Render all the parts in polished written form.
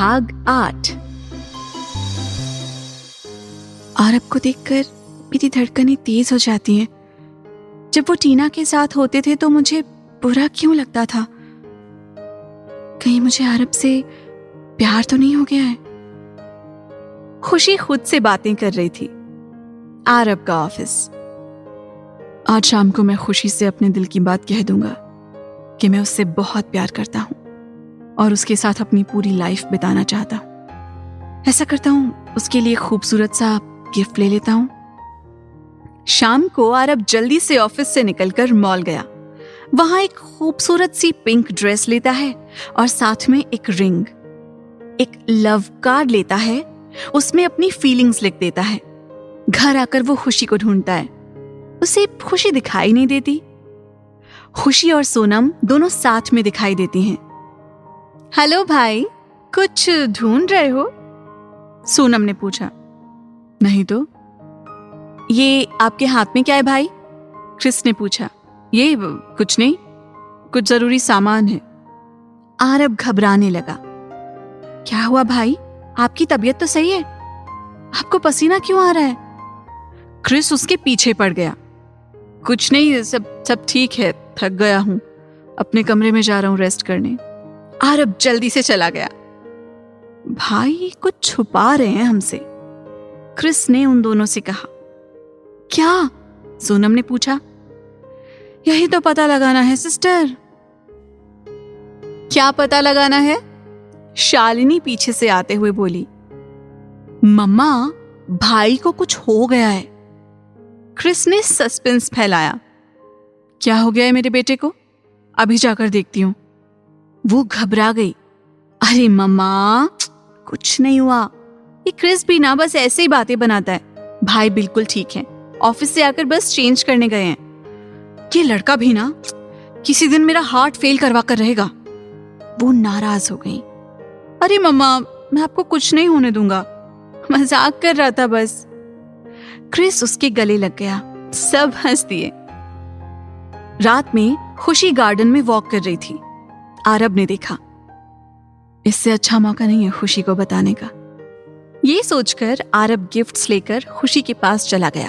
भाग 8। आरब को देखकर मेरी धड़कनें तेज हो जाती हैं। जब वो टीना के साथ होते थे तो मुझे बुरा क्यों लगता था? कहीं मुझे आरब से प्यार तो नहीं हो गया है? खुशी खुद से बातें कर रही थी। आरब का ऑफिस। आज शाम को मैं खुशी से अपने दिल की बात कह दूंगा कि मैं उससे बहुत प्यार करता हूं और उसके साथ अपनी पूरी लाइफ बिताना चाहता हूं। ऐसा करता हूं, उसके लिए खूबसूरत सा गिफ्ट ले लेता हूं। शाम को आरब जल्दी से ऑफिस से निकलकर मॉल गया। वहां एक खूबसूरत सी पिंक ड्रेस लेता है और साथ में एक रिंग, एक लव कार्ड लेता है, उसमें अपनी फीलिंग्स लिख देता है। घर आकर वो खुशी को ढूंढता है। उसे खुशी दिखाई नहीं देती। खुशी और सोनम दोनों साथ में दिखाई देती हैं। हेलो भाई, कुछ ढूंढ रहे हो? सोनम ने पूछा। नहीं तो। ये आपके हाथ में क्या है भाई? क्रिस ने पूछा। ये कुछ नहीं, कुछ जरूरी सामान है। आरब घबराने लगा। क्या हुआ भाई, आपकी तबीयत तो सही है? आपको पसीना क्यों आ रहा है? क्रिस उसके पीछे पड़ गया। कुछ नहीं, सब ठीक है, थक गया हूं, अपने कमरे में जा रहा हूं रेस्ट करने। आरब जल्दी से चला गया। भाई कुछ छुपा रहे हैं हमसे, क्रिस ने उन दोनों से कहा। क्या? सोनम ने पूछा। यही तो पता लगाना है सिस्टर। क्या पता लगाना है? शालिनी पीछे से आते हुए बोली। मम्मा, भाई को कुछ हो गया है। क्रिस ने सस्पेंस फैलाया। क्या हो गया है मेरे बेटे को? अभी जाकर देखती हूं। वो घबरा गई। अरे मम्मा, कुछ नहीं हुआ। ये क्रिस भी ना बस ऐसे ही बातें बनाता है। भाई बिल्कुल ठीक है, ऑफिस से आकर बस चेंज करने गए हैं। ये लड़का भी ना किसी दिन मेरा हार्ट फेल करवा कर रहेगा। वो नाराज हो गई। अरे मम्मा, मैं आपको कुछ नहीं होने दूंगा, मजाक कर रहा था बस। क्रिस उसके गले लग गया। सब हंस दिए। रात में खुशी गार्डन में वॉक कर रही थी। आरब ने देखा। इससे अच्छा मौका नहीं है खुशी को बताने का। ये सोचकर आरब गिफ्ट्स लेकर खुशी के पास चला गया।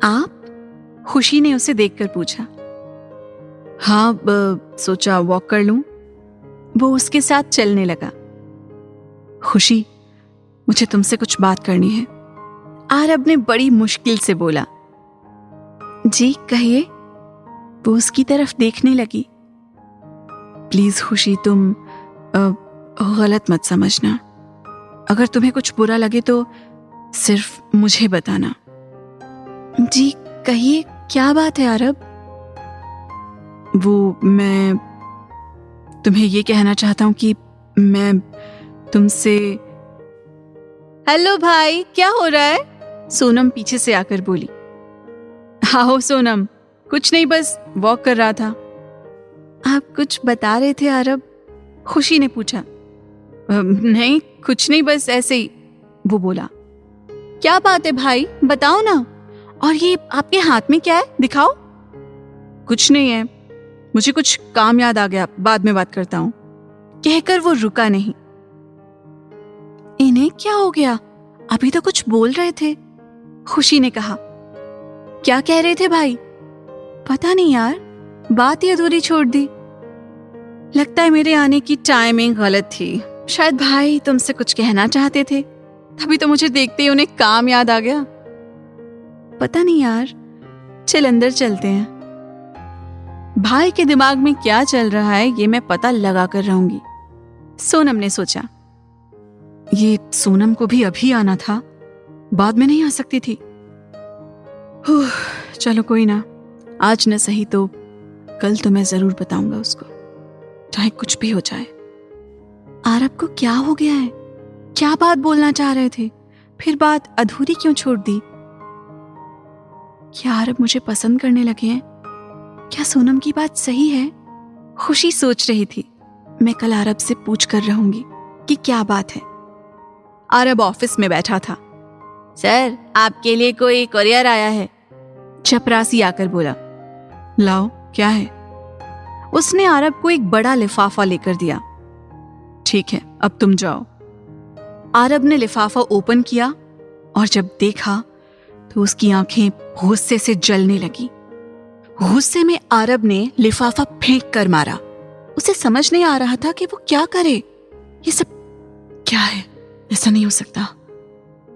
आप? खुशी ने उसे देखकर पूछा। हाँ, सोचा वॉक कर लूं। वो उसके साथ चलने लगा। खुशी, मुझे तुमसे कुछ बात करनी है। आरब ने बड़ी मुश्किल से बोला। जी कहिए। वो उसकी तरफ देखने लगी। प्लीज खुशी, तुम गलत मत समझना। अगर तुम्हें कुछ बुरा लगे तो सिर्फ मुझे बताना। जी कहिए, क्या बात है आरब? मैं तुम्हें ये कहना चाहता हूं कि मैं तुमसे। हेलो भाई, क्या हो रहा है? सोनम पीछे से आकर बोली। आओ सोनम, कुछ नहीं, बस वॉक कर रहा था। आप कुछ बता रहे थे आरब? खुशी ने पूछा। नहीं, कुछ नहीं, बस ऐसे ही, वो बोला। क्या बात है भाई, बताओ ना। और ये आपके हाथ में क्या है, दिखाओ। कुछ नहीं है, मुझे कुछ काम याद आ गया, बाद में बात करता हूं। कहकर वो रुका नहीं। इन्हें क्या हो गया? अभी तो कुछ बोल रहे थे। खुशी ने कहा। क्या कह रहे थे भाई? पता नहीं यार, बात ही अधूरी छोड़ दी। लगता है मेरे आने की टाइमिंग गलत थी। शायद भाई तुमसे कुछ कहना चाहते थे, तभी तो मुझे देखते ही उन्हें काम याद आ गया। पता नहीं यार, चल अंदर चलते हैं। भाई के दिमाग में क्या चल रहा है ये मैं पता लगा कर रहूंगी, सोनम ने सोचा। ये सोनम को भी अभी आना था, बाद में नहीं आ सकती थी। चलो कोई ना, आज न सही तो कल तो मैं जरूर बताऊंगा उसको, चाहे कुछ भी हो जाए। आरब को क्या हो गया है? क्या बात बोलना चाह रहे थे, फिर बात अधूरी क्यों छोड़ दी? क्या आरब मुझे पसंद करने लगे हैं? क्या सोनम की बात सही है? खुशी सोच रही थी। मैं कल आरब से पूछ कर रहूंगी कि क्या बात है। आरब ऑफिस में बैठा था। सर, आपके लिए कोई कुरियर आया है। चपरासी आकर बोला। लाओ, क्या है? उसने आरब को एक बड़ा लिफाफा लेकर दिया। ठीक है, अब तुम जाओ। आरब ने लिफाफा ओपन किया और जब देखा तो उसकी आंखें गुस्से से जलने लगी। गुस्से में आरब ने लिफाफा फेंक कर मारा। उसे समझ नहीं आ रहा था कि वो क्या करे। ये सब क्या है? ऐसा नहीं हो सकता।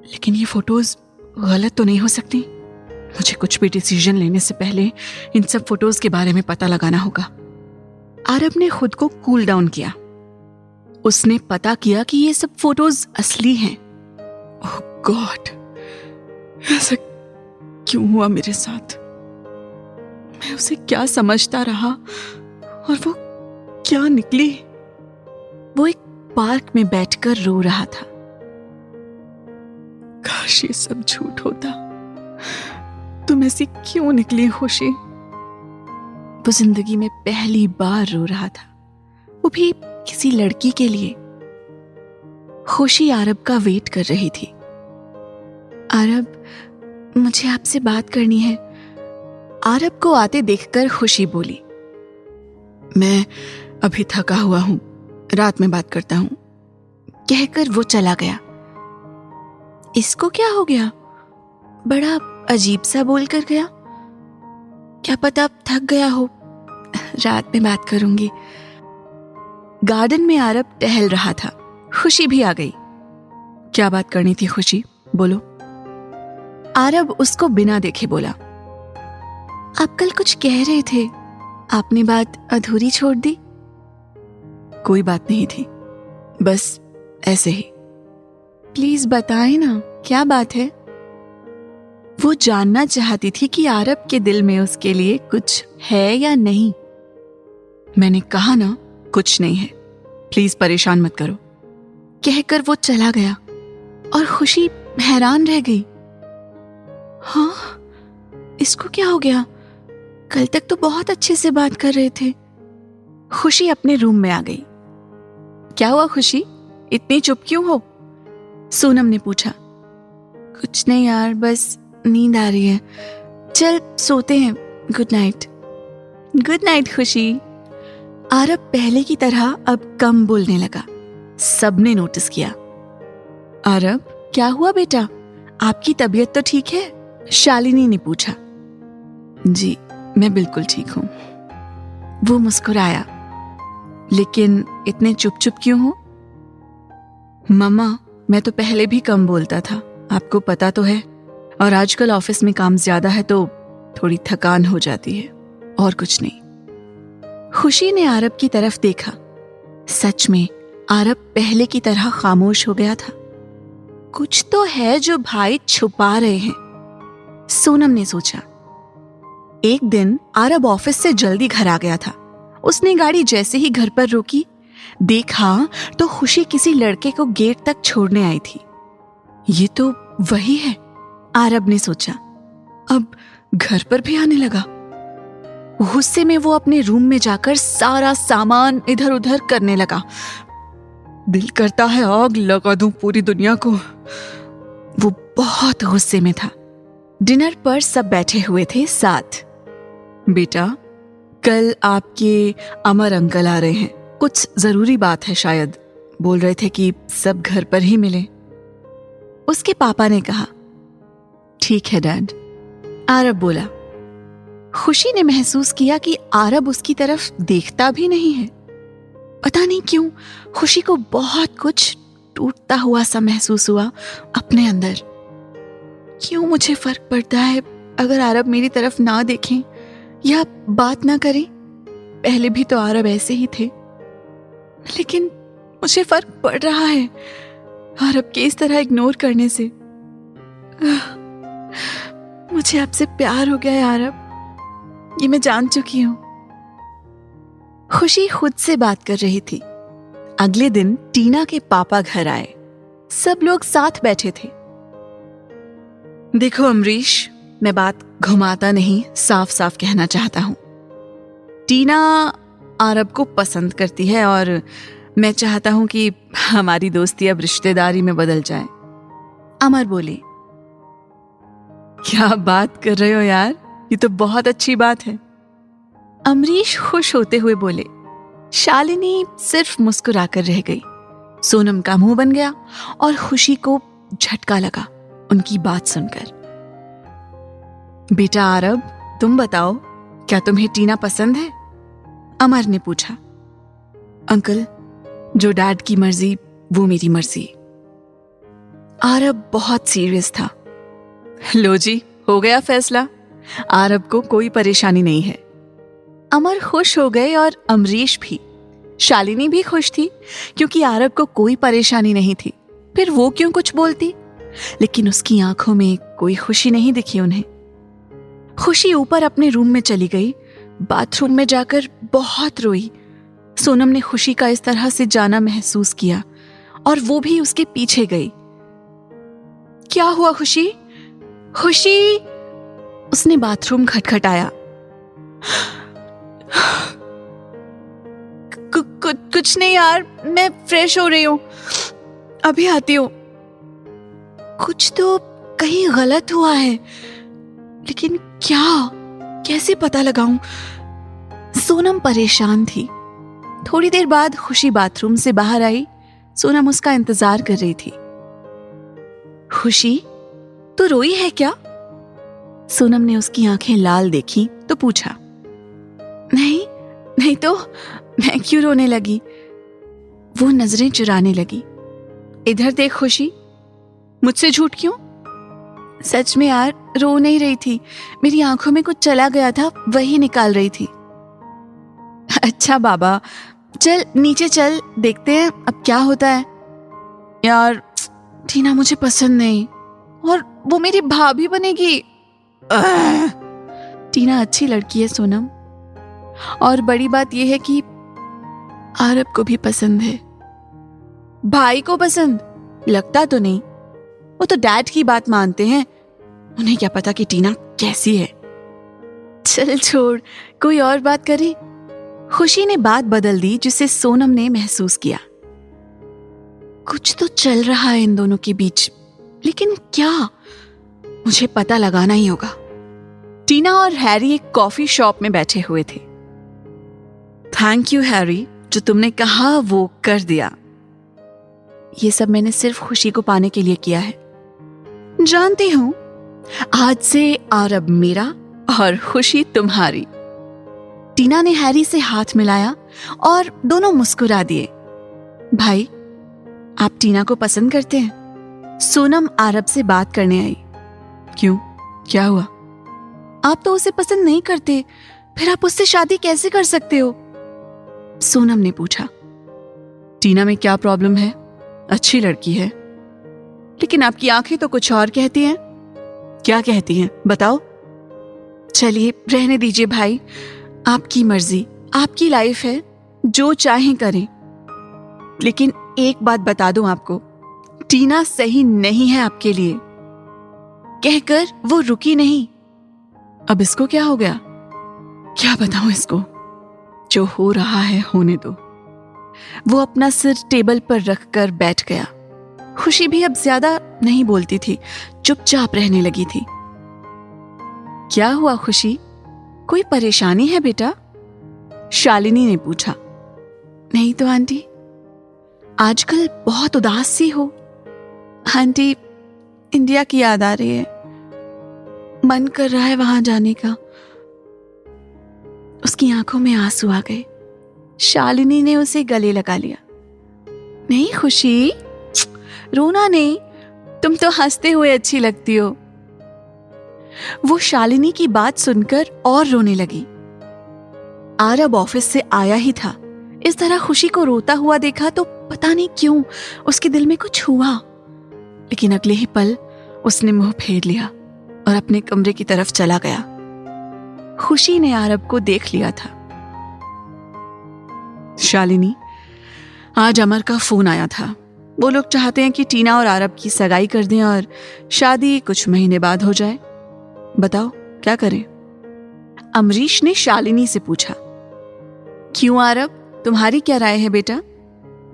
लेकिन ये फोटोज गलत तो नहीं हो सकती। मुझे कुछ भी डिसीजन लेने से पहले इन सब फोटोज के बारे में पता लगाना होगा। आरब ने खुद को कूल डाउन किया। उसने पता किया कि ये सब फोटोज असली हैं। ओह गॉड, ऐसा क्यों हुआ मेरे साथ? मैं उसे क्या समझता रहा और वो क्या निकली? वो एक पार्क में बैठकर रो रहा था। काश ये सब झूठ होता। तुम ऐसी क्यों निकली खुशी? वो जिंदगी में पहली बार रो रहा था, वो भी किसी लड़की के लिए। खुशी आरब का वेट कर रही थी। आरब, मुझे आपसे बात करनी है। आरब को आते देखकर खुशी बोली, मैं अभी थका हुआ हूं, रात में बात करता हूं। कहकर वो चला गया। इसको क्या हो गया? बड़ा अजीब सा बोल कर गया। क्या पता अब थक गया हो। रात में बात करूंगी। गार्डन में आरब टहल रहा था। खुशी भी आ गई। क्या बात करनी थी खुशी, बोलो। आरब उसको बिना देखे बोला, आप कल कुछ कह रहे थे, आपने बात अधूरी छोड़ दी। कोई बात नहीं थी, बस ऐसे ही। प्लीज बताएं ना, क्या बात है? वो जानना चाहती थी कि आरब के दिल में उसके लिए कुछ है या नहीं। मैंने कहा ना, कुछ नहीं है, प्लीज परेशान मत करो। कहकर वो चला गया और खुशी हैरान रह गई। हाँ, इसको क्या हो गया? कल तक तो बहुत अच्छे से बात कर रहे थे। खुशी अपने रूम में आ गई। क्या हुआ खुशी, इतनी चुप क्यों हो? सोनम ने पूछा। कुछ नहीं यार, बस नींद आ रही है। चल सोते हैं, गुड नाइट। गुड नाइट खुशी। आरब पहले की तरह अब कम बोलने लगा। सबने नोटिस किया। आरब, क्या हुआ बेटा, आपकी तबीयत तो ठीक है? शालिनी ने पूछा। जी, मैं बिल्कुल ठीक हूं। वो मुस्कुराया। लेकिन इतने चुप चुप क्यों हो? मम्मा, मैं तो पहले भी कम बोलता था, आपको पता तो है। और आजकल ऑफिस में काम ज्यादा है तो थोड़ी थकान हो जाती है, और कुछ नहीं। खुशी ने आरब की तरफ देखा। सच में आरब पहले की तरह खामोश हो गया था। कुछ तो है जो भाई छुपा रहे हैं, सोनम ने सोचा। एक दिन आरब ऑफिस से जल्दी घर आ गया था। उसने गाड़ी जैसे ही घर पर रोकी, देखा तो खुशी किसी लड़के को गेट तक छोड़ने आई थी। ये तो वही है, आरब ने सोचा। अब घर पर भी आने लगा। गुस्से में वो अपने रूम में जाकर सारा सामान इधर उधर करने लगा। दिल करता है आग लगा दूं पूरी दुनिया को। वो बहुत गुस्से में था। डिनर पर सब बैठे हुए थे साथ। बेटा, कल आपके अमर अंकल आ रहे हैं, कुछ जरूरी बात है शायद। बोल रहे थे कि सब घर पर ही मिले। उसके पापा ने कहा। ठीक है डैड, आरब बोला। खुशी ने महसूस किया कि आरब उसकी तरफ देखता भी नहीं है। पता नहीं क्यों खुशी को बहुत कुछ टूटता हुआ सा महसूस हुआ अपने अंदर। क्यों मुझे फर्क पड़ता है अगर आरब मेरी तरफ ना देखें या बात ना करें? पहले भी तो आरब ऐसे ही थे, लेकिन मुझे फर्क पड़ रहा है आरब के इस तरह इग्नोर करने से। मुझे आपसे प्यार हो गया है आरब, ये मैं जान चुकी हूं। खुशी खुद से बात कर रही थी। अगले दिन टीना के पापा घर आए। सब लोग साथ बैठे थे। देखो अमरीश, मैं बात घुमाता नहीं, साफ साफ कहना चाहता हूं। टीना आरब को पसंद करती है और मैं चाहता हूं कि हमारी दोस्ती अब रिश्तेदारी में बदल जाए। अमर बोले। क्या बात कर रहे हो यार, ये तो बहुत अच्छी बात है। अमरीश खुश होते हुए बोले। शालिनी सिर्फ मुस्कुराकर रह गई। सोनम का मुंह बन गया और खुशी को झटका लगा उनकी बात सुनकर। बेटा आरब, तुम बताओ, क्या तुम्हें टीना पसंद है? अमर ने पूछा। अंकल, जो डैड की मर्जी वो मेरी मर्जी। आरब बहुत सीरियस था। लो जी, हो गया फैसला। आरब को कोई परेशानी नहीं है। अमर खुश हो गए और अमरीश भी। शालिनी भी खुश थी क्योंकि आरब को कोई परेशानी नहीं थी। फिर वो क्यों कुछ बोलती? लेकिन उसकी आंखों में कोई खुशी नहीं दिखी उन्हें। खुशी ऊपर अपने रूम में चली गई। बाथरूम में जाकर बहुत रोई। सोनम ने खुशी का इस तरह से जाना महसूस किया और वो भी उसके पीछे गई। क्या हुआ खुशी? खुशी! उसने बाथरूम खटखटाया। कुछ नहीं यार, मैं फ्रेश हो रही हूं, अभी आती हूं। कुछ तो कहीं गलत हुआ है, लेकिन क्या, कैसे पता लगाऊं? सोनम परेशान थी। थोड़ी देर बाद खुशी बाथरूम से बाहर आई। सोनम उसका इंतजार कर रही थी। खुशी, तू रोई है क्या? सोनम ने उसकी आंखें लाल देखी तो पूछा। नहीं तो मैं क्यों रोने लगी? वो नजरें चुराने लगी। इधर देख खुशी, मुझसे झूठ क्यों? सच में यार, रो नहीं रही थी, मेरी आंखों में कुछ चला गया था, वही निकाल रही थी। अच्छा बाबा, चल नीचे चल, देखते हैं अब क्या होता है। यार टीना मुझे पसंद नहीं, और वो मेरी भाभी बनेगी। टीना अच्छी लड़की है सोनम, और बड़ी बात यह है कि आरब को भी पसंद है। भाई को पसंद? लगता तो नहीं, वो तो डैड की बात मानते हैं, उन्हें क्या पता कि टीना कैसी है। चल छोड़, कोई और बात करें। खुशी ने बात बदल दी, जिसे सोनम ने महसूस किया। कुछ तो चल रहा है इन दोनों के बीच, लेकिन क्या? मुझे पता लगाना ही होगा। टीना और हैरी एक कॉफी शॉप में बैठे हुए थे। थैंक यू हैरी, जो तुमने कहा वो कर दिया। ये सब मैंने सिर्फ खुशी को पाने के लिए किया है। जानती हूं, आज से आरब मेरा और खुशी तुम्हारी। टीना ने हैरी से हाथ मिलाया और दोनों मुस्कुरा दिए। भाई, आप टीना को पसंद करते हैं? सोनम आरब से बात करने आई। क्यों, क्या हुआ? आप तो उसे पसंद नहीं करते, फिर आप उससे शादी कैसे कर सकते हो? सोनम ने पूछा। टीना में क्या प्रॉब्लम है? अच्छी लड़की है, लेकिन आपकी आंखें तो कुछ और कहती हैं। क्या कहती हैं, बताओ। चलिए रहने दीजिए भाई, आपकी मर्जी, आपकी लाइफ है, जो चाहें करें। लेकिन एक बात बता दूं आपको, टीना सही नहीं है आपके लिए। कहकर वो रुकी नहीं। अब इसको क्या हो गया? क्या बताऊं इसको? जो हो रहा है होने दो। वो अपना सिर टेबल पर रखकर बैठ गया। खुशी भी अब ज्यादा नहीं बोलती थी, चुपचाप रहने लगी थी। क्या हुआ खुशी, कोई परेशानी है बेटा? शालिनी ने पूछा। नहीं तो आंटी, आजकल बहुत उदास सी हो। आंटी, इंडिया की याद आ रही है, मन कर रहा है वहां जाने का। उसकी आंखों में आंसू आ गए। शालिनी ने उसे गले लगा लिया। नहीं खुशी, रोना नहीं, तुम तो हंसते हुए अच्छी लगती हो। वो शालिनी की बात सुनकर और रोने लगी। आरब ऑफिस से आया ही था। इस तरह खुशी को रोता हुआ देखा तो पता नहीं क्यों उसके दिल में कुछ हुआ, लेकिन अगले ही पल उसने मुंह फेर लिया और अपने कमरे की तरफ चला गया। खुशी ने आरब को देख लिया था। शालिनी, आज अमर का फोन आया था। वो लोग चाहते हैं कि टीना और आरब की सगाई कर दें और शादी कुछ महीने बाद हो जाए। बताओ क्या करें? अमरीश ने शालिनी से पूछा। क्यों आरब, तुम्हारी क्या राय है बेटा?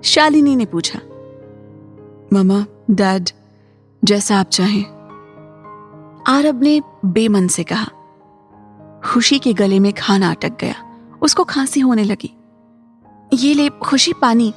शालिनी ने पूछा। मम्मा, डैड, जैसा आप चाहें, आरब ने बेमन से कहा। खुशी के गले में खाना अटक गया, उसको खांसी होने लगी। ये ले खुशी पानी,